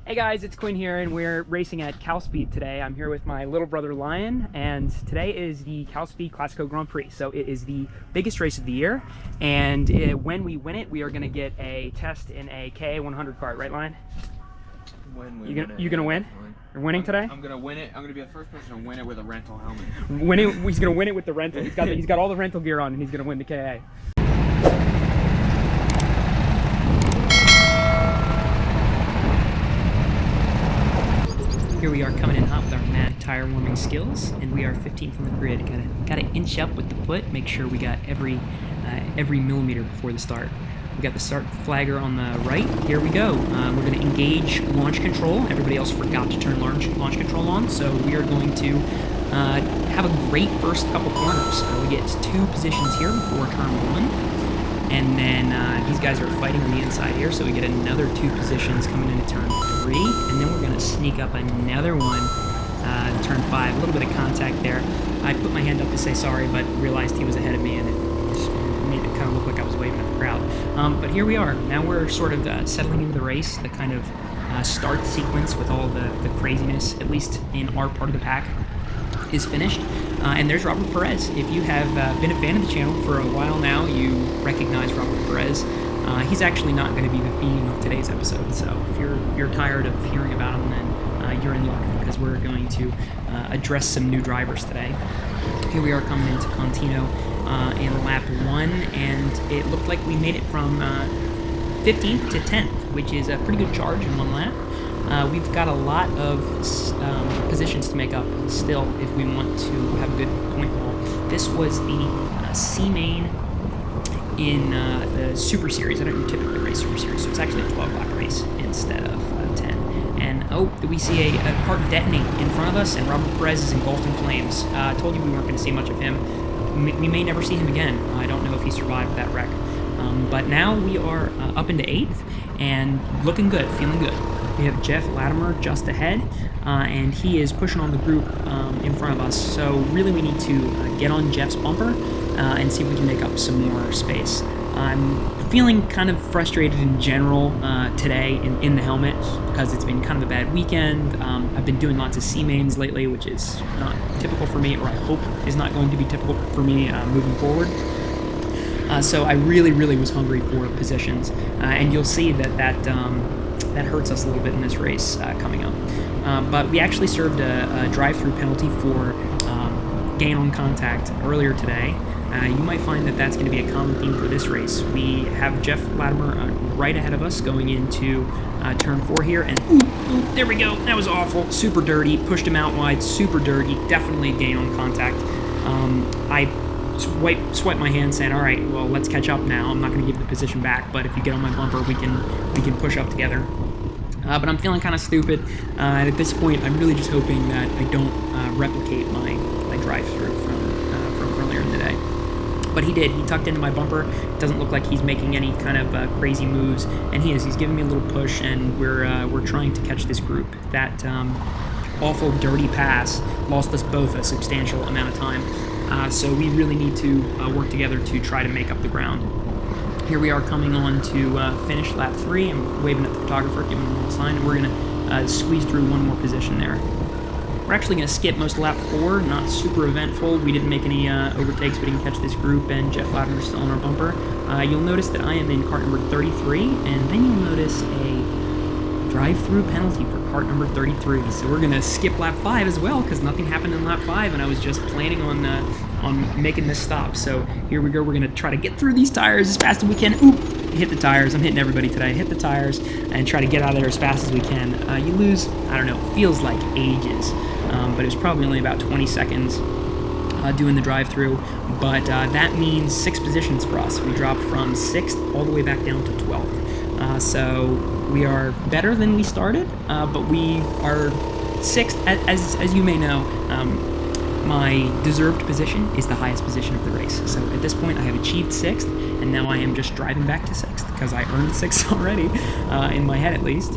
Hey guys, it's Quinn here, and we're racing at CalSpeed today. I'm here with my little brother Lion, and today is the CalSpeed Classico Grand Prix. So it is the biggest race of the year, and when we win it, we are going to get a test in a KA100 kart, right, Lion? You gonna win? You're winning today? I'm gonna win it. I'm gonna be the first person to win it with a rental helmet. He's gonna win it with the rental. He's got all the rental gear on, and he's gonna win the KA. Here we are coming in hot with our mad tire warming skills, and we are 15th on the grid. Gotta inch up with the foot, make sure we got every millimeter before the start. We got the start flagger on the right. Here we go. We're going to engage launch control. Everybody else forgot to turn launch control on, so we are going to have a great first couple corners. We get 2 positions here before turn 1, and then these guys are fighting on the inside here, so we get another 2 positions coming into turn 3, and then we're going to sneak up another one, turn 5. A little bit of contact there. I put my hand up to say sorry, but realized he was ahead of me, and it just made it kind of look like I was waving at the crowd. But here we are. Now we're sort of settling into the race. The kind of start sequence with all the craziness, at least in our part of the pack, is finished. And there's Robert Perez. If you have been a fan of the channel for a while now, you recognize Robert Perez. He's actually not going to be the theme of today's episode, so if you're tired of hearing about him, then you're in luck, because we're going to address some new drivers today. Here we are coming into Contino in lap 1, and it looked like we made it from 15th to 10th, which is a pretty good charge in 1 lap. We've got a lot of positions to make up still if we want to have a good point haul. This was the C main in the Super Series. I don't typically race Super Series, so it's actually a 12-lap race instead of 10. And oh, we see a Kart detonate in front of us, and Robert Perez is engulfed in flames. I told you we weren't going to see much of him. We may never see him again. I don't know if he survived that wreck. But now we are up into 8th, and looking good, feeling good. We have Jeff Latimer just ahead, and he is pushing on the group in front of us. So really we need to get on Jeff's bumper and see if we can make up some more space. I'm feeling kind of frustrated in general today in the helmet, because it's been kind of a bad weekend. I've been doing lots of C mains lately, which is not typical for me, or I hope is not going to be typical for me moving forward. So I really was hungry for positions, and you'll see that hurts us a little bit in this race coming up. But we actually served a drive-through penalty for gain on contact earlier today. You might find that that's going to be a common theme for this race. We have Jeff Latimer right ahead of us going into turn 4 here, and ooh, there we go. That was awful. Super dirty. Pushed him out wide. Super dirty. Definitely gain on contact. I swipe my hand saying, all right, well, let's catch up now. I'm not going to give the position back, but if you get on my bumper, we can push up together. But I'm feeling kind of stupid, and at this point, I'm really just hoping that I don't replicate my drive-through from earlier in the day. But he did. He tucked into my bumper. It doesn't look like he's making any kind of crazy moves, and he is. He's giving me a little push, and we're trying to catch this group. That awful, dirty pass lost us both a substantial amount of time. So we really need to work together to try to make up the ground. Here we are coming on to finish lap 3. I'm waving at the photographer, giving him a little sign, and we're going to squeeze through one more position there. We're actually going to skip most of lap 4, not super eventful. We didn't make any overtakes. We didn't catch this group, and Jeff Latimer is still on our bumper. You'll notice that I am in kart number 33, and then you'll notice a drive-through penalty for kart number 33. So we're going to skip lap 5 as well, because nothing happened in lap 5, and I was just planning on making this stop. So here we go. We're going to try to get through these tires as fast as we can. Oop! Hit the tires. I'm hitting everybody today. Hit the tires and try to get out of there as fast as we can. You lose, I don't know, feels like ages, but it was probably only about 20 seconds doing the drive-through. But that means 6 positions for us. We drop from 6th all the way back down to 12th. So we are better than we started, but we are 6th. As you may know, my deserved position is the highest position of the race. So at this point, I have achieved 6th, and now I am just driving back to 6th, because I earned 6th already, in my head at least.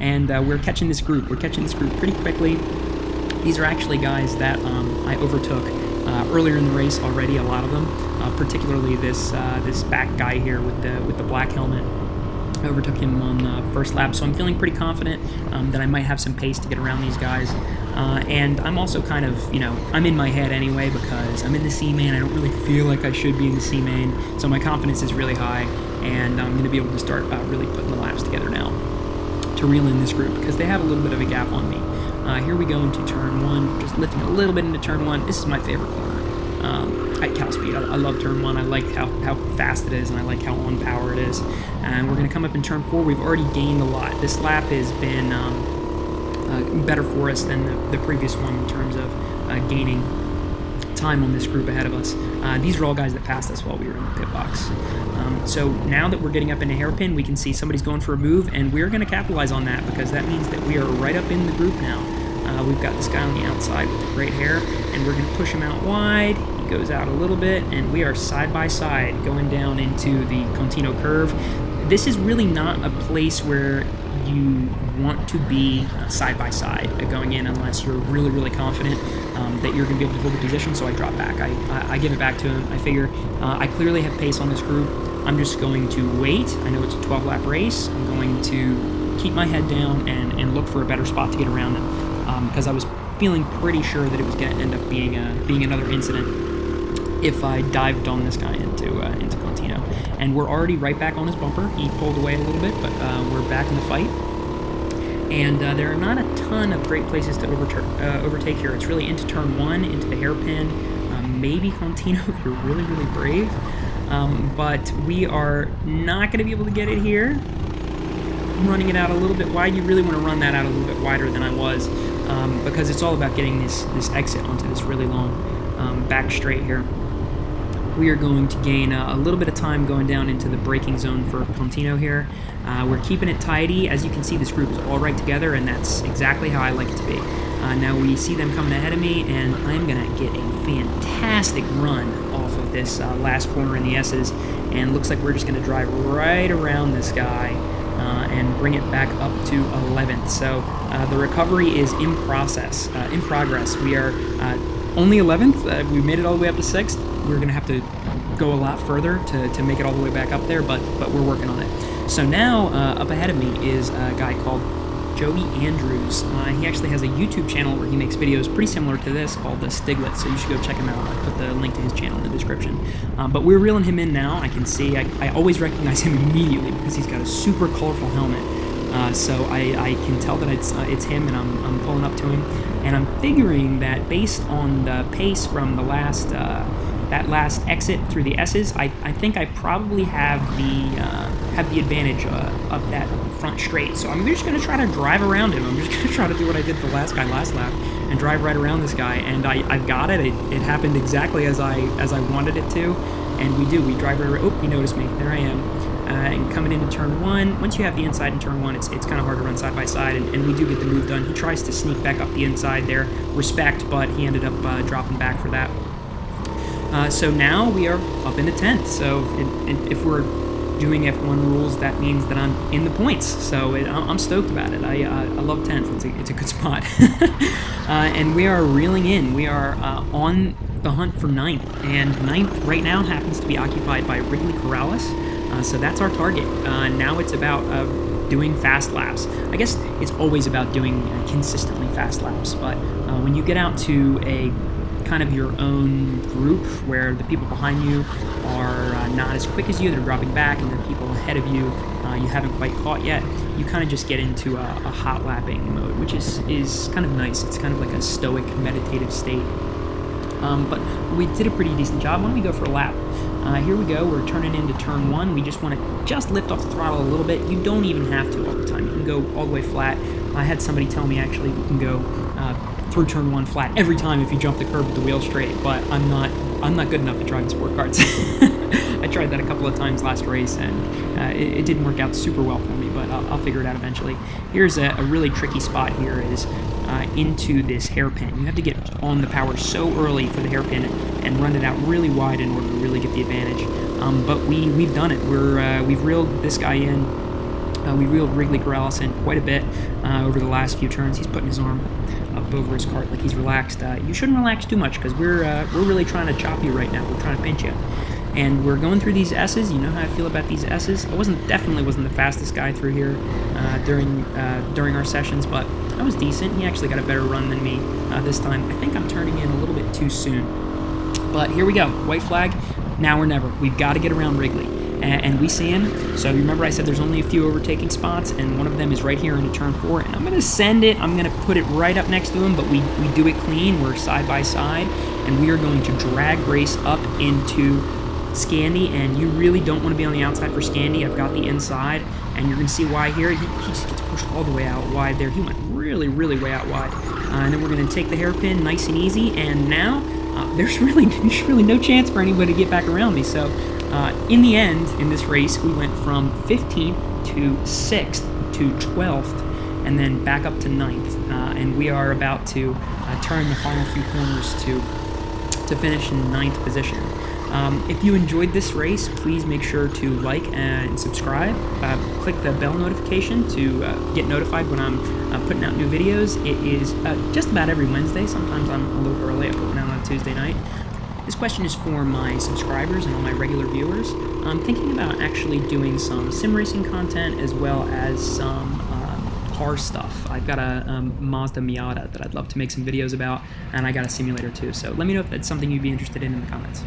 And we're catching this group. We're catching this group pretty quickly. These are actually guys that I overtook earlier in the race already, a lot of them, particularly this back guy here with the black helmet. I overtook him on the first lap, so I'm feeling pretty confident that I might have some pace to get around these guys. And I'm also kind of, I'm in my head anyway because I'm in the C main. I don't really feel like I should be in the C main, so my confidence is really high, and I'm going to be able to start really putting the laps together now to reel in this group because they have a little bit of a gap on me. Here we go into turn 1, just lifting a little bit into turn 1. This is my favorite corner at CalSpeed. I love turn 1. I like how fast it is, and I like how on power it is. And we're going to come up in turn 4. We've already gained a lot. This lap has been better for us than the previous one in terms of gaining time on this group ahead of us. These are all guys that passed us while we were in the pit box. So now that we're getting up in a hairpin, we can see somebody's going for a move, and we're going to capitalize on that because that means that we are right up in the group now. We've got this guy on the outside with the great hair, and we're going to push him out wide. He goes out a little bit, and we are side by side going down into the Contino curve. This is really not a place where you want to be side by side going in unless you're really, really confident that you're going to be able to hold the position, so I drop back. I give it back to him. I figure I clearly have pace on this group. I'm just going to wait. I know it's a 12-lap race. I'm going to keep my head down and look for a better spot to get around him because I was feeling pretty sure that it was going to end up being another incident if I dived on this guy into Contino. And we're already right back on his bumper. He pulled away a little bit, but we're back in the fight. And there are not a ton of great places to overtake here. It's really into turn 1, into the hairpin, maybe Contino if you're really, really brave. But we are not going to be able to get it here. I'm running it out a little bit wide. You really want to run that out a little bit wider than I was because it's all about getting this exit onto this really long back straight here. We are going to gain a little bit of time going down into the braking zone for Contino here. We're keeping it tidy. As you can see, this group is all right together, and that's exactly how I like it to be. Now we see them coming ahead of me, and I'm going to get a fantastic run off of this last corner in the S's, and looks like we're just going to drive right around this guy and bring it back up to 11th. So the recovery is in progress. We are only 11th. We made it all the way up to 6th. We're going to have to go a lot further to make it all the way back up there, but we're working on it. So now up ahead of me is a guy called Joey Andrews. He actually has a YouTube channel where he makes videos pretty similar to this called The Stiglet, so you should go check him out. I'll put the link to his channel in the description. But we're reeling him in now. I can see, I always recognize him immediately because he's got a super colorful helmet. So I can tell that it's him, and I'm pulling up to him. And I'm figuring that based on the pace from the last that last exit through the S's, I think I probably have the advantage of that front straight. So I'm just going to try to drive around him. I'm just going to try to do what I did the last lap and drive right around this guy. And I've got it. It happened exactly as I wanted it to. And we drive right around. Oh, he noticed me. There I am. And coming into turn 1, once you have the inside in turn 1, it's kind of hard to run side by side, and we do get the move done. He tries to sneak back up the inside there, respect, but he ended up dropping back for that. So now we are up into 10th. So if we're doing F1 rules, that means that I'm in the points. So I'm stoked about it. I love 10th. It's a good spot. And we are reeling in. We are on the hunt for 9th. And 9th right now happens to be occupied by Wrigley Corrales. So that's our target. Now it's about doing fast laps. I guess it's always about doing consistently fast laps, but when you get out to a kind of your own group where the people behind you are not as quick as you, they're dropping back, and the people ahead of you you haven't quite caught yet, you kind of just get into a hot lapping mode, which is kind of nice. It's kind of like a stoic, meditative state. But we did a pretty decent job. Why don't we go for a lap? Here we go. We're turning into turn 1. We just want to just lift off the throttle a little bit. You don't even have to all the time. You can go all the way flat. I had somebody tell me actually you can go through turn 1 flat every time if you jump the curb with the wheel straight. But I'm not good enough at driving sport karts. I tried that a couple of times last race, and it didn't work out super well for me. But I'll figure it out eventually. Here's a really tricky spot. Here is into this hairpin. You have to get on the power so early for the hairpin and run it out really wide in order to really get the advantage. But we've done it. We've reeled this guy in. We reeled Wrigley Corrales in quite a bit over the last few turns. He's putting his arm up over his cart like he's relaxed. You shouldn't relax too much because we're really trying to chop you right now. We're trying to pinch you. And we're going through these S's. You know how I feel about these S's. I definitely wasn't the fastest guy through here during our sessions, but I was decent. He actually got a better run than me this time. I think I'm turning in a little bit too soon. But here we go. White flag. Now or never. We've got to get around Wrigley. And we see him. So remember I said there's only a few overtaking spots, and one of them is right here into turn 4. And I'm going to send it. I'm going to put it right up next to him, but we do it clean. We're side by side, and we are going to drag race up into Scandi, and you really don't want to be on the outside for Scandi. I've got the inside, and you're going to see why here. He just gets pushed all the way out wide there. He went really, really way out wide. And then we're going to take the hairpin nice and easy, and now there's really no chance for anybody to get back around me. So in the end, in this race, we went from 15th to 6th to 12th, and then back up to 9th. And we are about to turn the final few corners to finish in 9th position. If you enjoyed this race, please make sure to like and subscribe. Click the bell notification to get notified when I'm putting out new videos. It is just about every Wednesday. Sometimes I'm a little early. I put one out on Tuesday night. This question is for my subscribers and all my regular viewers. I'm thinking about actually doing some sim racing content as well as some car stuff. I've got a Mazda Miata that I'd love to make some videos about, and I got a simulator too. So let me know if that's something you'd be interested in the comments.